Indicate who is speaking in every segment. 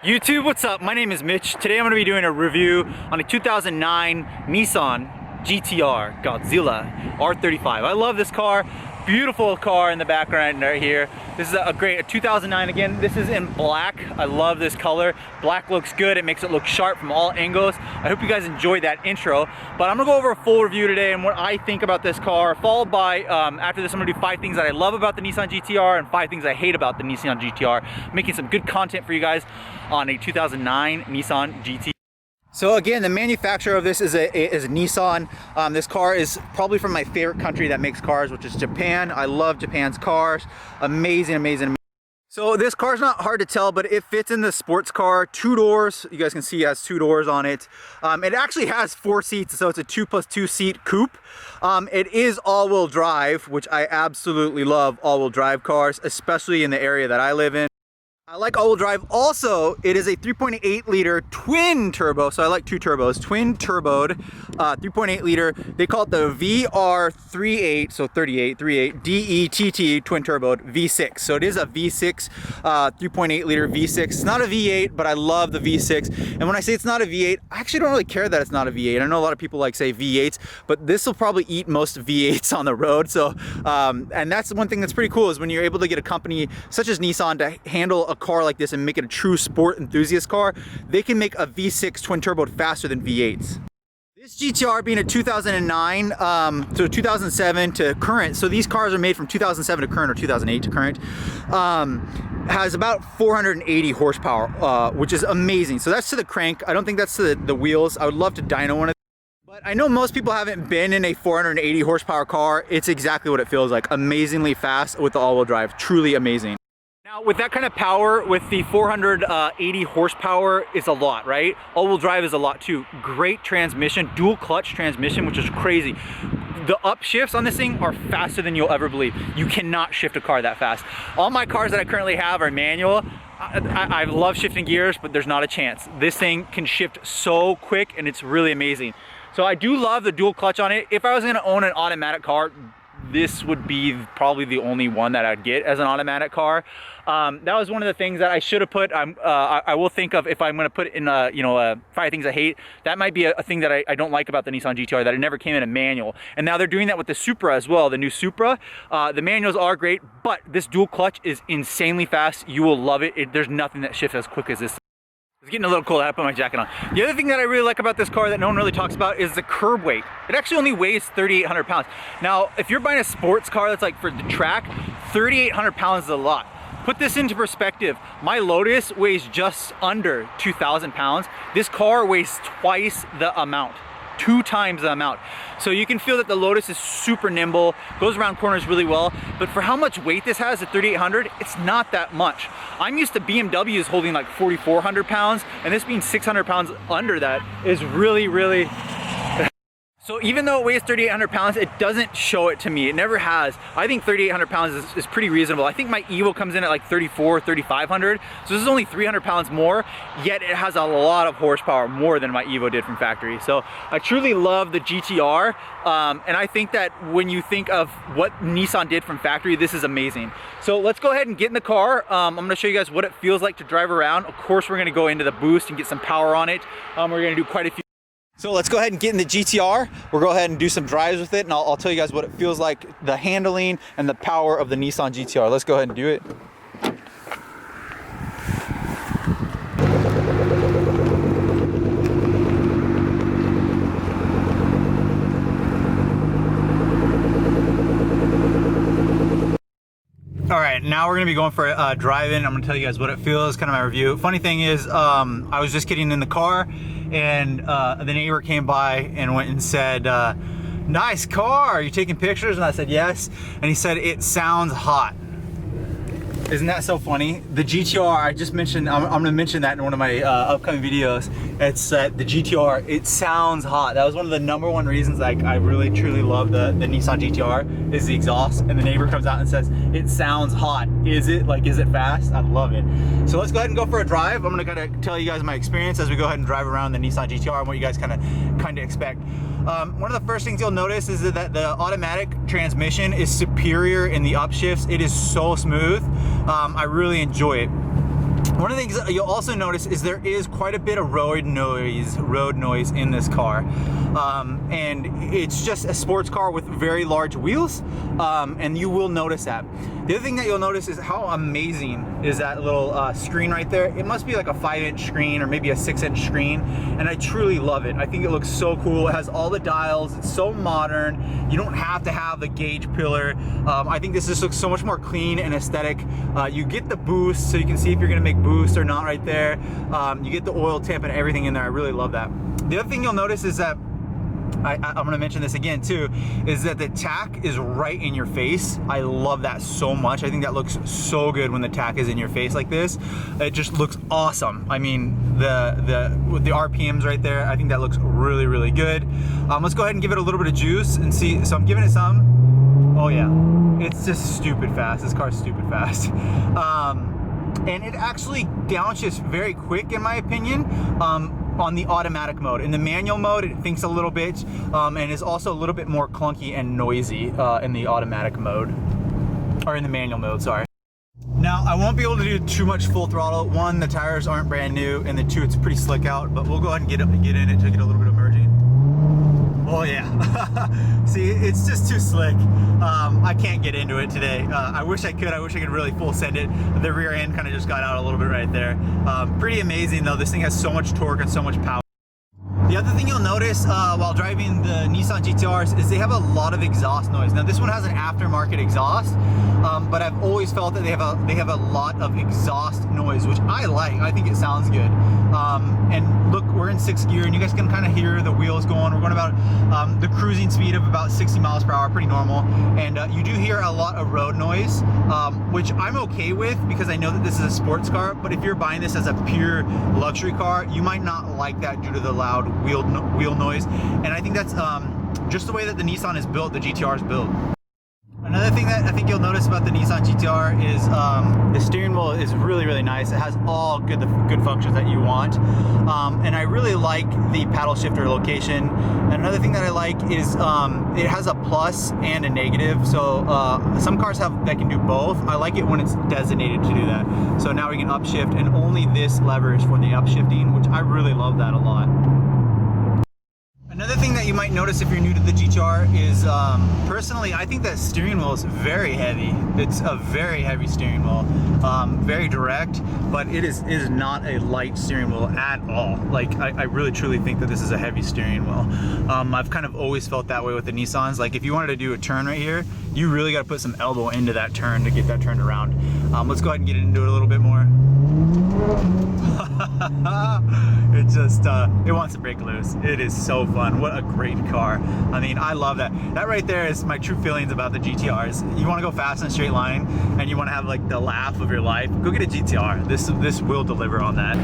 Speaker 1: YouTube, what's up? My name is Mitch. Today I'm going to be doing a review on a 2009 Nissan Gtr Godzilla R35. I love this car. Beautiful car in the background right here. This is a great 2009. Again, this is in black. I love this color. Black looks good. It makes it look sharp from all angles. I hope you guys enjoyed that intro. But I'm gonna go over a full review today and what I think about this car, followed by, after this I'm gonna do 5 things that I love about the Nissan GTR and 5 things I hate about the Nissan GTR. Making some good content for you guys on a 2009 Nissan GTR. So again, the manufacturer of this is a Nissan. This car is probably from my favorite country that makes cars, which is Japan. I love Japan's cars. Amazing, amazing, amazing. So this car's not hard to tell, but it fits in the sports car. 2 doors. You guys can see it has 2 doors on it. It actually has 4 seats, so it's a 2+2 seat coupe. It is all-wheel drive, which I absolutely love all-wheel drive cars, especially in the area that I live in. I like all-wheel drive. Also, it is a 3.8 liter twin turbo, so I like 2 turbos, twin turboed, 3.8 liter. They call it the VR38, so 38 DETT twin turboed V6. So it is a V6, 3.8 liter V6. It's not a V8, but I love the V6. And when I say it's not a V8, I actually don't really care that it's not a V8. I know a lot of people like say V8s, but this will probably eat most V8s on the road. So, and that's one thing that's pretty cool is when you're able to get a company such as Nissan to handle a car like this and make it a true sport enthusiast car, they can make a V6 twin turbo faster than V8s. This GTR being a 2009 to 2007 to current, so these cars are made from 2007 to current or 2008 to current, has about 480 horsepower, which is amazing. So that's to the crank. I don't think that's to the wheels. I would love to dyno one of these. But I know most people haven't been in a 480 horsepower car. It's exactly what it feels like. Amazingly fast with the all-wheel drive. Truly amazing. Now, with that kind of power, with the 480 horsepower, is a lot, right? All-wheel drive is a lot too. Great transmission, dual clutch transmission, which is crazy. The upshifts on this thing are faster than you'll ever believe. You cannot shift a car that fast. All my cars that I currently have are manual. I love shifting gears, but there's not a chance. This thing can shift so quick, and it's really amazing. So I do love the dual clutch on it. If I was gonna own an automatic car, this would be probably the only one that I'd get as an automatic car. That was one of the things that I should have put. I will think of if I'm going to put in 5 things I hate. That might be a thing that I don't like about the Nissan GTR, that it never came in a manual. And now they're doing that with the Supra as well, the new Supra. The manuals are great, but this dual clutch is insanely fast. You will love it. There's nothing that shifts as quick as this. It's getting a little cold. I put my jacket on. The other thing that I really like about this car that no one really talks about is the curb weight. It actually only weighs 3,800 pounds. Now, if you're buying a sports car that's like for the track, 3,800 pounds is a lot. Put this into perspective. My Lotus weighs just under 2,000 pounds. This car weighs twice the amount. 2 times the amount. So you can feel that the Lotus is super nimble, goes around corners really well, but for how much weight this has at 3,800, it's not that much. I'm used to BMWs holding like 4,400 pounds, and this being 600 pounds under that is really, really... So even though it weighs 3,800 pounds, it doesn't show it to me. It never has. I think 3,800 pounds is pretty reasonable. I think my Evo comes in at like 3,500. So this is only 300 pounds more, yet it has a lot of horsepower, more than my Evo did from factory. So I truly love the GTR. And I think that when you think of what Nissan did from factory, this is amazing. So let's go ahead and get in the car. I'm gonna show you guys what it feels like to drive around. Of course, we're gonna go into the boost and get some power on it. We're gonna do quite a few. So let's go ahead and get in the GTR. We'll go ahead and do some drives with it, and I'll tell you guys what it feels like, the handling and the power of the Nissan GTR. Let's go ahead and do it. All right, now we're gonna be going for a drive-in. I'm gonna tell you guys what it feels, kind of my review. Funny thing is, I was just getting in the car, and the neighbor came by and went and said, nice car, are you taking pictures? And I said, yes. And he said, it sounds hot. Isn't that so funny? The GTR, I just mentioned, I'm gonna mention that in one of my upcoming videos. It's the GTR, it sounds hot. That was one of the #1 reasons I really truly love the Nissan GTR, is the exhaust. And the neighbor comes out and says, it sounds hot. Is it? Like, is it fast? I love it. So let's go ahead and go for a drive. I'm gonna kind of tell you guys my experience as we go ahead and drive around the Nissan GTR and what you guys kind of expect. One of the first things you'll notice is that the automatic transmission is superior in the upshifts. It is so smooth. I really enjoy it. One of the things that you'll also notice is there is quite a bit of road noise in this car. And it's just a sports car with very large wheels, and you will notice that. The other thing that you'll notice is how amazing is that little screen right there. It must be like a 5-inch screen or maybe a 6-inch screen, and I truly love it. I think it looks so cool. It has all the dials. It's so modern. You don't have to have the gauge pillar. I think this just looks so much more clean and aesthetic. You get the boost, so you can see if you're gonna make boost or not right there. You get the oil temp and everything in there. I really love that. The other thing you'll notice is that I'm going to mention this again too, is that the tack is right in your face. I love that so much. I think that looks so good when the tack is in your face like this. It just looks awesome. I mean, with the RPMs right there, I think that looks really, really good. Let's go ahead and give it a little bit of juice and see. So I'm giving it some. Oh yeah, it's just stupid fast. This car's stupid fast. And it actually downshifts very quick in my opinion. On the automatic mode. In the manual mode, it thinks a little bit, and is also a little bit more clunky and noisy in the automatic mode, or in the manual mode, sorry. Now, I won't be able to do too much full throttle. One, the tires aren't brand new, and then two, it's pretty slick out, but we'll go ahead and get in it to get a little bit of merging. Oh yeah, see, it's just too slick. I can't get into it today. I wish I could really full send it. The rear end kind of just got out a little bit right there. Pretty amazing though. This thing has so much torque and so much power. The other thing you'll notice while driving the Nissan GTRs is they have a lot of exhaust noise. Now this one has an aftermarket exhaust, but I've always felt that they have a lot of exhaust noise, which I like. I think it sounds good. And look, we're in 6th gear, and you guys can kind of hear the wheels going. We're going about the cruising speed of about 60 miles per hour, pretty normal. And you do hear a lot of road noise, which I'm okay with because I know that this is a sports car. But if you're buying this as a pure luxury car, you might not like that due to the loud wheel noise. And I think that's just the way that the Nissan is built, the GTR is built. Another thing that I think you'll notice about the Nissan GTR is the steering wheel is really, really nice. It has all good functions that you want. And I really like the paddle shifter location. And another thing that I like is it has a plus and a negative. So some cars that can do both. I like it when it's designated to do that. So now we can upshift, and only this lever is for the upshifting, which I really love that a lot. Another thing that you might notice if you're new to the GTR is, personally, I think that steering wheel is very heavy. It's a very heavy steering wheel, very direct, but it is not a light steering wheel at all. Like, I really truly think that this is a heavy steering wheel. I've kind of always felt that way with the Nissans. Like, if you wanted to do a turn right here, you really got to put some elbow into that turn to get that turned around. Let's go ahead and get into it a little bit more. It just it wants to break loose. It is so fun. What a great car. I mean, I love that. That right there is my true feelings about the GTRs. You want to go fast in a straight line and you want to have like the laugh of your life, go get a GTR. This will deliver on that.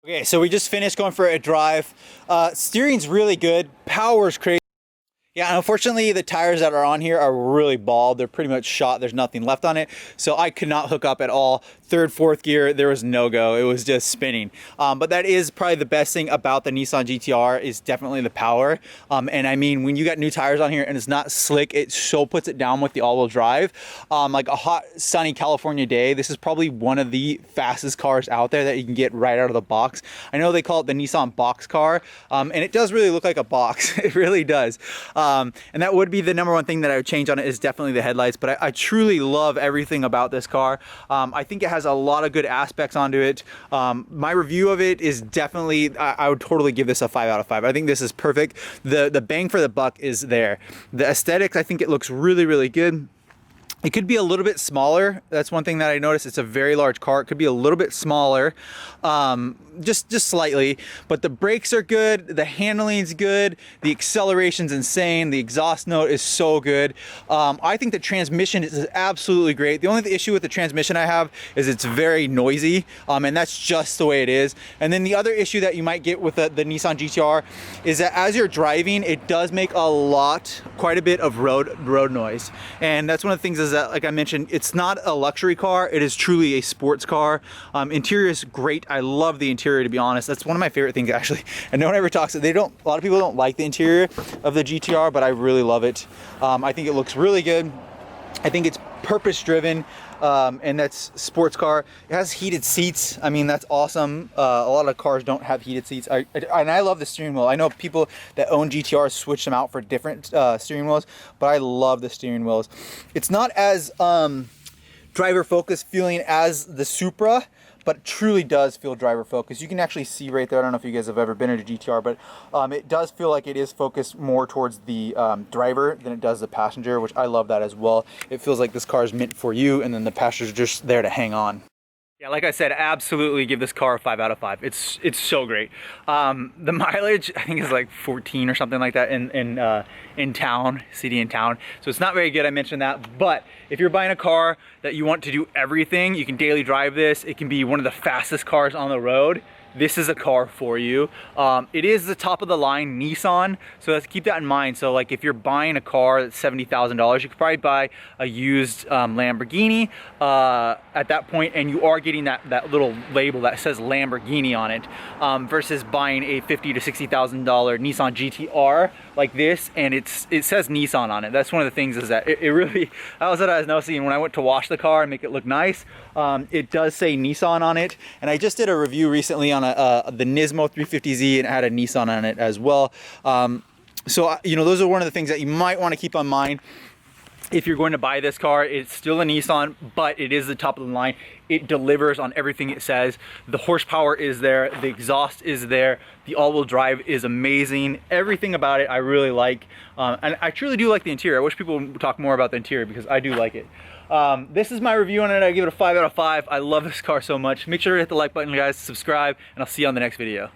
Speaker 1: Okay, so we just finished going for a drive. Steering's really good, power's crazy. Yeah, unfortunately the tires that are on here are really bald. They're pretty much shot. There's nothing left on it. So I could not hook up at all. 3rd, 4th gear, there was no go. It was just spinning. But that is probably the best thing about the Nissan GTR is definitely the power. And I mean, when you got new tires on here and it's not slick, it so puts it down with the all-wheel drive. Like a hot, sunny California day, this is probably one of the fastest cars out there that you can get right out of the box. I know they call it the Nissan box car, and it does really look like a box. It really does. And that would be the #1 thing that I would change on it is definitely the headlights, but I truly love everything about this car. I think it has a lot of good aspects onto it. My review of it is definitely, I would totally give this a 5 out of 5. I think this is perfect. The bang for the buck is there. The aesthetics, I think it looks really, really good. It could be a little bit smaller. That's one thing that I noticed. It's a very large car. It could be a little bit smaller, just slightly. But the brakes are good. The handling's good. The acceleration's insane. The exhaust note is so good. I think the transmission is absolutely great. The only issue with the transmission I have is it's very noisy, and that's just the way it is. And then the other issue that you might get with the Nissan GTR is that as you're driving, it does make quite a bit of road noise. And that's one of the things is that, like I mentioned, it's not a luxury car. It is truly a sports car. Interior is great. I love the interior, to be honest. That's one of my favorite things, actually. And no one ever talks. A lot of people don't like the interior of the GTR, but I really love it. I think it looks really good. I think it's purpose driven, and that's sports car. It has heated seats. I mean, that's awesome. A lot of cars don't have heated seats. And I love the steering wheel. I know people that own GTRs switch them out for different steering wheels, but I love the steering wheels. It's not as driver focused feeling as the Supra, but it truly does feel driver focused. You can actually see right there, I don't know if you guys have ever been in a GTR, but it does feel like it is focused more towards the driver than it does the passenger, which I love that as well. It feels like this car is meant for you, and then the passenger's just there to hang on. Yeah, like I said, absolutely give this car a 5 out of 5. It's so great. The mileage, I think, is like 14 or something like that in town, city and town. So it's not very good, I mentioned that. But if you're buying a car that you want to do everything, you can daily drive this. It can be one of the fastest cars on the road. This is a car for you. It is the top of the line Nissan, so let's keep that in mind. So like if you're buying a car that's $70,000, you could probably buy a used Lamborghini at that point, and you are getting that little label that says Lamborghini on it, versus buying a $50,000 to $60,000 Nissan GTR like this, and it says Nissan on it. That's one of the things is that it really, that was what I was noticing when I went to wash the car and make it look nice. It does say Nissan on it, and I just did a review recently on the Nismo 350Z, and it had a Nissan on it as well. So you know, those are one of the things that you might want to keep in mind if you're going to buy this car. It's still a Nissan, but it is the top of the line. It delivers on everything it says. The horsepower is there, the exhaust is there, the all-wheel drive is amazing. Everything about it I really like, and I truly do like the interior. I wish people would talk more about the interior because I do like it. This is my review on it. I give it a 5 out of 5. I love this car so much. Make sure to hit the like button, guys, subscribe, and I'll see you on the next video.